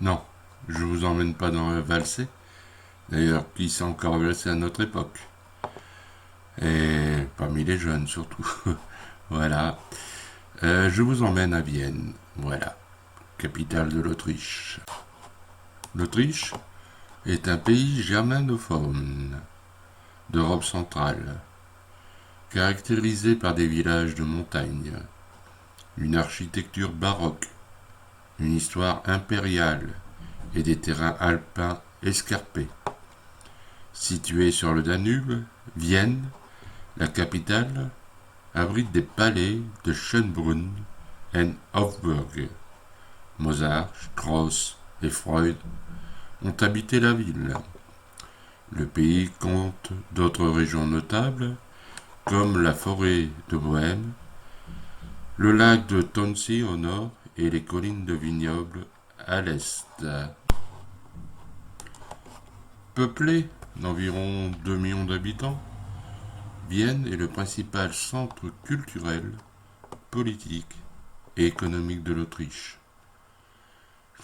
Non, je vous emmène pas dans un valser. D'ailleurs, qui s'est encore valsé à notre époque? Et parmi les jeunes surtout. Voilà. Je vous emmène à Vienne. Voilà. Capitale de l'Autriche. L'Autriche est un pays germanophone d'Europe centrale, caractérisé par des villages de montagne, une architecture baroque, une histoire impériale et des terrains alpins escarpés. Située sur le Danube, Vienne, la capitale, abrite des palais de Schönbrunn et Hofburg. Mozart, Strauss et Freud ont habité la ville. Le pays compte d'autres régions notables, comme la forêt de Bohême, le lac de Tonsy au nord et les collines de vignobles à l'est. Peuplée d'environ 2 millions d'habitants, Vienne est le principal centre culturel, politique et économique de l'Autriche.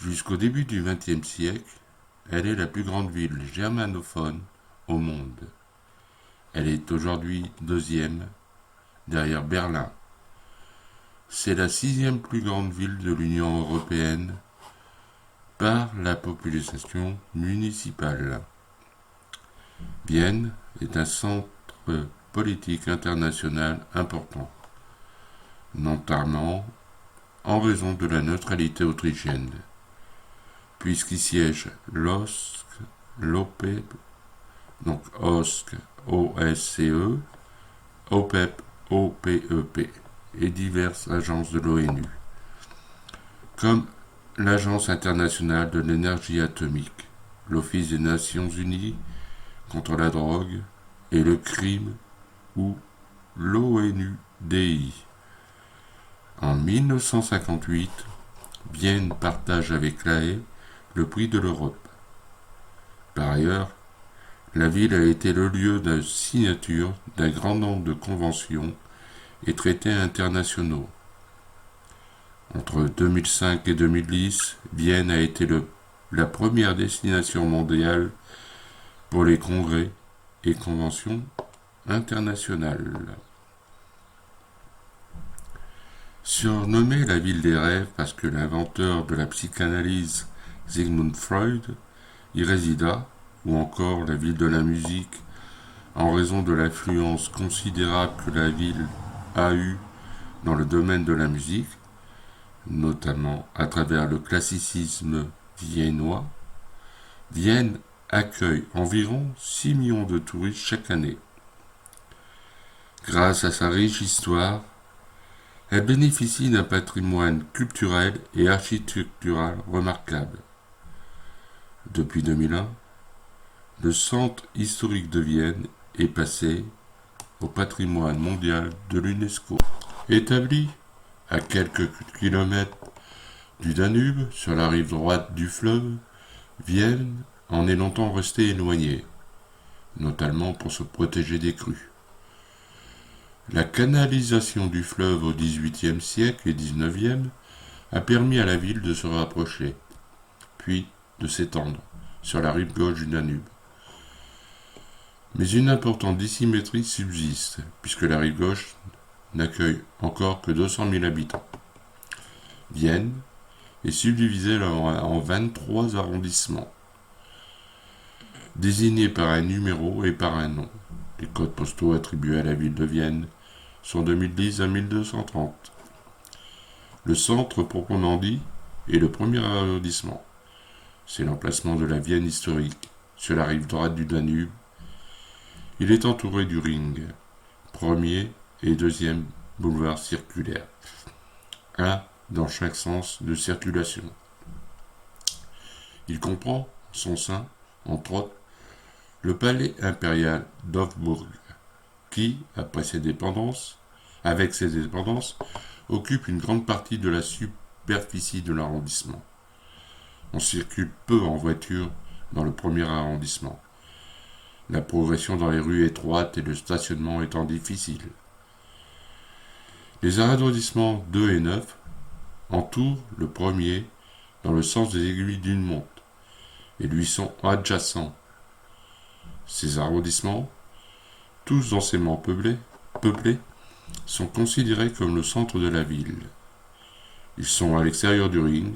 Jusqu'au début du XXe siècle, elle est la plus grande ville germanophone au monde. Elle est aujourd'hui deuxième, derrière Berlin. C'est la sixième plus grande ville de l'Union européenne par la population municipale. Vienne est un centre politique international important, notamment en raison de la neutralité autrichienne, puisqu'y siège l'OSCE, l'OPEP, donc OSCE, OSCE, OPEP, OPEP, et diverses agences de l'ONU, comme l'Agence internationale de l'énergie atomique, l'Office des Nations unies contre la drogue et le crime ou l'ONUDI. En 1958, Vienne partage avec La Haye le prix de l'Europe. Par ailleurs, la ville a été le lieu de signature d'un grand nombre de conventions et traités internationaux. Entre 2005 et 2010, Vienne a été la première destination mondiale pour les congrès et conventions internationales. Surnommée la ville des rêves parce que l'inventeur de la psychanalyse Sigmund Freud y résida, ou encore la ville de la musique en raison de l'influence considérable que la ville a eue dans le domaine de la musique, notamment à travers le classicisme viennois, Vienne accueille environ 6 millions de touristes chaque année. Grâce à sa riche histoire, elle bénéficie d'un patrimoine culturel et architectural remarquable. Depuis 2001, le centre historique de Vienne est passé au patrimoine mondial de l'UNESCO. Établi à quelques kilomètres du Danube, sur la rive droite du fleuve, Vienne en est longtemps restée éloignée, notamment pour se protéger des crues. La canalisation du fleuve au XVIIIe siècle et XIXe a permis à la ville de se rapprocher, puis de s'étendre sur la rive gauche du Danube. Mais une importante dissymétrie subsiste, puisque la rive gauche n'accueille encore que 200 000 habitants. Vienne est subdivisée en 23 arrondissements, désignés par un numéro et par un nom. Les codes postaux attribués à la ville de Vienne sont de 1010 à 1230. Le centre proprement dit est le premier arrondissement. C'est l'emplacement de la Vienne historique, sur la rive droite du Danube. Il est entouré du Ring, premier et deuxième boulevard circulaires, un dans chaque sens de circulation. Il comprend en son sein, entre autres, le palais impérial d'Hofburg, qui, avec ses dépendances, occupe une grande partie de la superficie de l'arrondissement. On circule peu en voiture dans le premier arrondissement, la progression dans les rues étroites et le stationnement étant difficile. Les arrondissements 2 et 9 entourent le premier dans le sens des aiguilles d'une montre et lui sont adjacents. Ces arrondissements, tous densément peuplés, sont considérés comme le centre de la ville. Ils sont à l'extérieur du ring,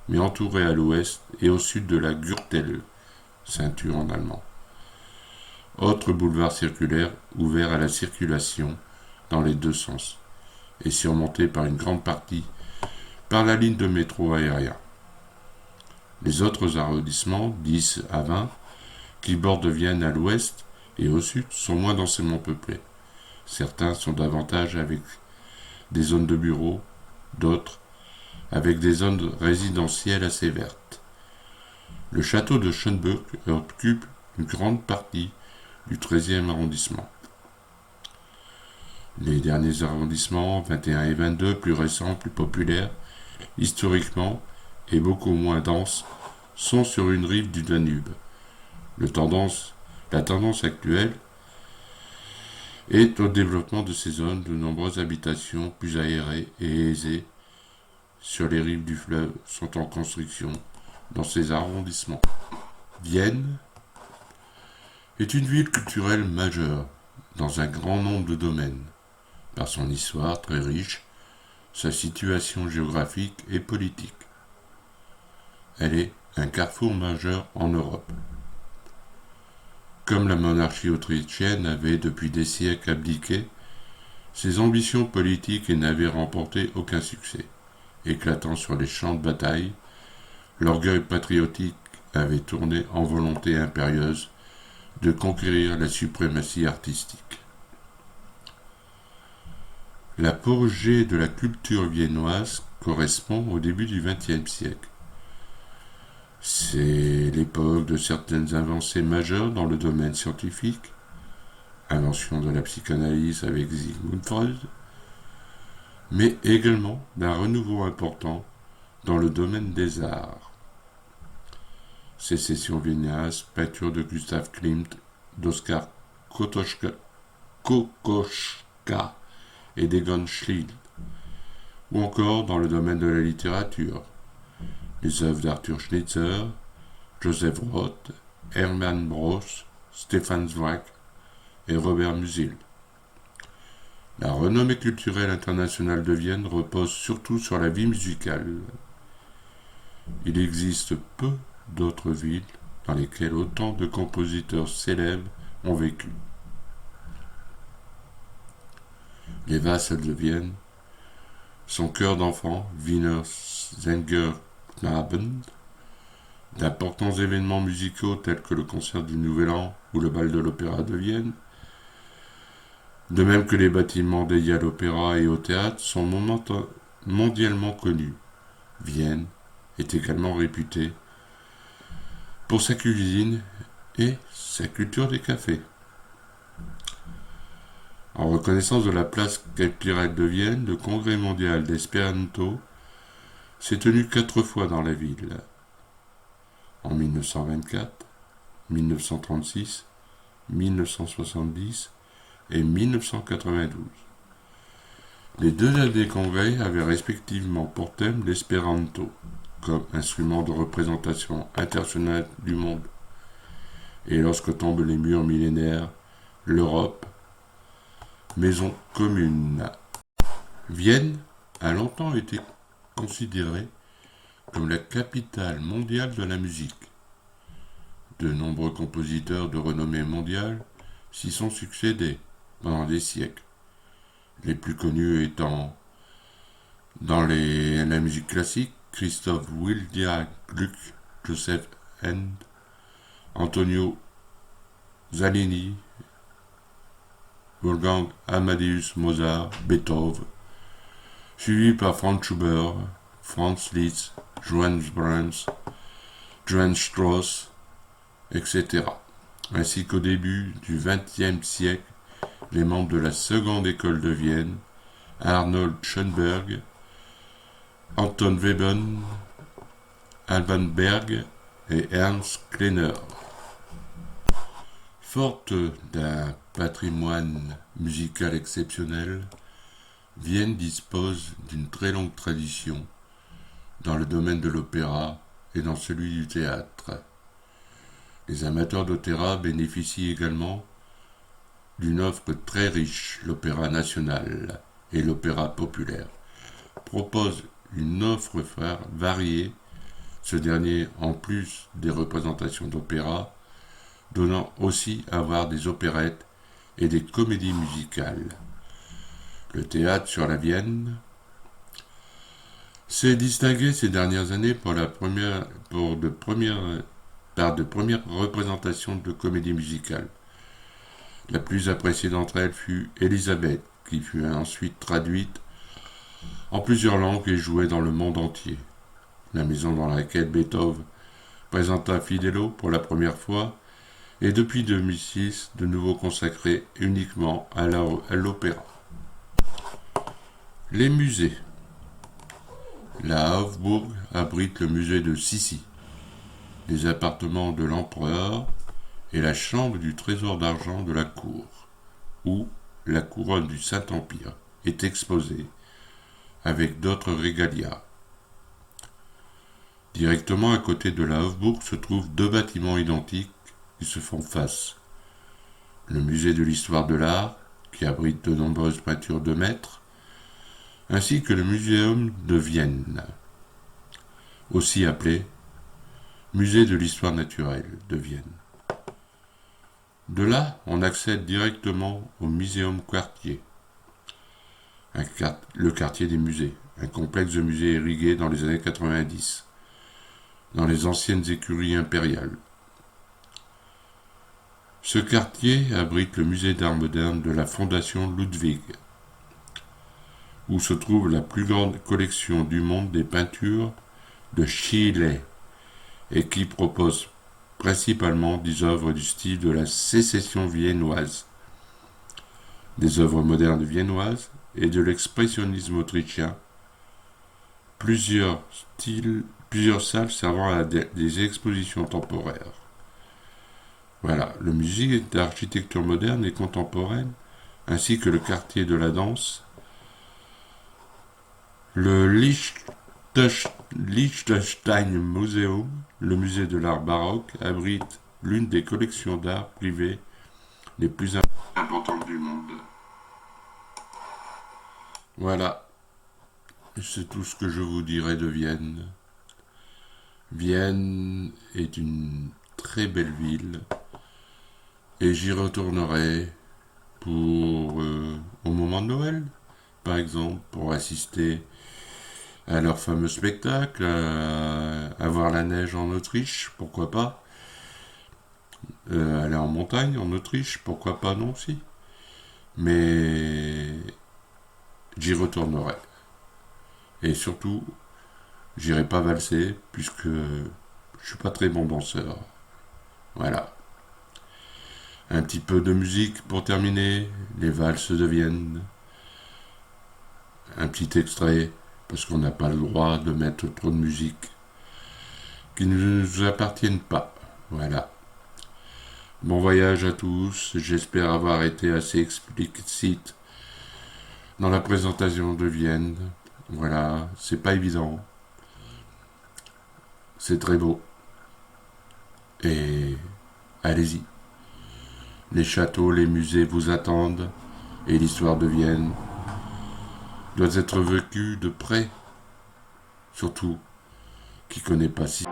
mais entourés à l'ouest et au sud de la Gürtel, ceinture en allemand. Autre boulevard circulaire ouvert à la circulation dans les deux sens et surmonté par une grande partie par la ligne de métro aérien. Les autres arrondissements, 10 à 20, qui bordent Vienne à l'ouest et au sud, sont moins densément peuplés. Certains sont davantage avec des zones de bureaux, d'autres avec des zones résidentielles assez vertes. Le château de Schönburg occupe une grande partie du 13e arrondissement. Les derniers arrondissements, 21 et 22, plus récents, plus populaires, historiquement et beaucoup moins denses, sont sur une rive du Danube. La tendance actuelle est au développement de ces zones. De nombreuses habitations plus aérées et aisées sur les rives du fleuve sont en construction dans ces arrondissements. Vienne est une ville culturelle majeure dans un grand nombre de domaines, par son histoire très riche, sa situation géographique et politique. Elle est un carrefour majeur en Europe. Comme la monarchie autrichienne avait depuis des siècles abdiqué, ses ambitions politiques n'avaient remporté aucun succès. Éclatant sur les champs de bataille, l'orgueil patriotique avait tourné en volonté impérieuse de conquérir la suprématie artistique. L'apogée de la culture viennoise correspond au début du XXe siècle. C'est l'époque de certaines avancées majeures dans le domaine scientifique, invention de la psychanalyse avec Sigmund Freud, mais également d'un renouveau important dans le domaine des arts. Sécession viennoise, peinture de Gustav Klimt, d'Oskar Kokoschka et d'Egon Schiele, ou encore dans le domaine de la littérature, les œuvres d'Arthur Schnitzler, Joseph Roth, Hermann Broch, Stefan Zweig et Robert Musil. La renommée culturelle internationale de Vienne repose surtout sur la vie musicale. Il existe peu d'autres villes dans lesquelles autant de compositeurs célèbres ont vécu. Les Vassals de Vienne, son chœur d'enfants, Wiener Sängerknaben, d'importants événements musicaux tels que le concert du Nouvel An ou le bal de l'Opéra de Vienne, de même que les bâtiments dédiés à l'opéra et au théâtre, sont mondialement connus. Vienne est également réputée pour sa cuisine et sa culture des cafés. En reconnaissance de la place capitale de Vienne, le congrès mondial d'espéranto s'est tenu 4 fois dans la ville. En 1924, 1936, 1970 et 1992. Les deux derniers congrès avaient respectivement pour thème l'espéranto, comme instrument de représentation internationale du monde. Et lorsque tombent les murs millénaires, l'Europe, maison commune. Vienne a longtemps été considérée comme la capitale mondiale de la musique. De nombreux compositeurs de renommée mondiale s'y sont succédés pendant des siècles, les plus connus étant dans la musique classique Christoph Willibald Gluck, Joseph Haydn, Antonio Salieri, Wolfgang Amadeus Mozart, Beethoven, suivi par Franz Schubert, Franz Liszt, Johannes Brahms, Johann Strauss, etc. Ainsi qu'au début du XXe siècle, les membres de la seconde école de Vienne, Arnold Schoenberg, Anton Webern, Alban Berg et Ernst Kleiner. Forte d'un patrimoine musical exceptionnel, Vienne dispose d'une très longue tradition dans le domaine de l'opéra et dans celui du théâtre. Les amateurs d'opéra bénéficient également d'une offre très riche. L'Opéra national et l'Opéra populaire proposent une offre variée, ce dernier en plus des représentations d'opéra, donnant aussi à voir des opérettes et des comédies musicales. Le théâtre sur la Vienne s'est distingué ces dernières années par de premières représentations de comédies musicales. La plus appréciée d'entre elles fut Élisabeth, qui fut ensuite traduite en plusieurs langues et jouée dans le monde entier. La maison dans laquelle Beethoven présenta Fidelio pour la première fois est depuis 2006 de nouveau consacrée uniquement à l'opéra. Les musées. La Hofburg abrite le musée de Sissi, les appartements de l'empereur et la chambre du trésor d'argent de la cour, où la couronne du Saint-Empire est exposée avec d'autres régalias. Directement à côté de la Hofburg se trouvent deux bâtiments identiques qui se font face. Le musée de l'histoire de l'art, qui abrite de nombreuses peintures de maîtres, ainsi que le Muséum de Vienne, aussi appelé Musée de l'histoire naturelle de Vienne. De là, on accède directement au Muséum Quartier, le quartier des musées, un complexe de musées irrigué dans les années 90, dans les anciennes écuries impériales. Ce quartier abrite le musée d'art moderne de la Fondation Ludwig, où se trouve la plus grande collection du monde des peintures de Schiele et qui propose principalement des œuvres du style de la sécession viennoise, des œuvres modernes viennoises et de l'expressionnisme autrichien, plusieurs salles servant à des expositions temporaires. Voilà, le musée d'architecture moderne et contemporaine, ainsi que le quartier de la danse, le Liechtenstein Museum, le musée de l'art baroque, abrite l'une des collections d'art privées les plus importantes du monde. Voilà, c'est tout ce que je vous dirai de Vienne. Vienne est une très belle ville et j'y retournerai au moment de Noël, par exemple, pour assister à leur fameux spectacle, à voir la neige en Autriche, pourquoi pas, aller en montagne en Autriche, pourquoi pas non aussi, mais j'y retournerai. Et surtout, j'irai pas valser, puisque je suis pas très bon danseur. Voilà. Un petit peu de musique pour terminer, les valses de Vienne. Un petit extrait, parce qu'on n'a pas le droit de mettre trop de musique qui ne nous appartiennent pas. Voilà. Bon voyage à tous, j'espère avoir été assez explicite dans la présentation de Vienne. Voilà, c'est pas évident. C'est très beau. Et allez-y. Les châteaux, les musées vous attendent et l'histoire de Vienne doit être vécue de près. Surtout, qui connaît pas si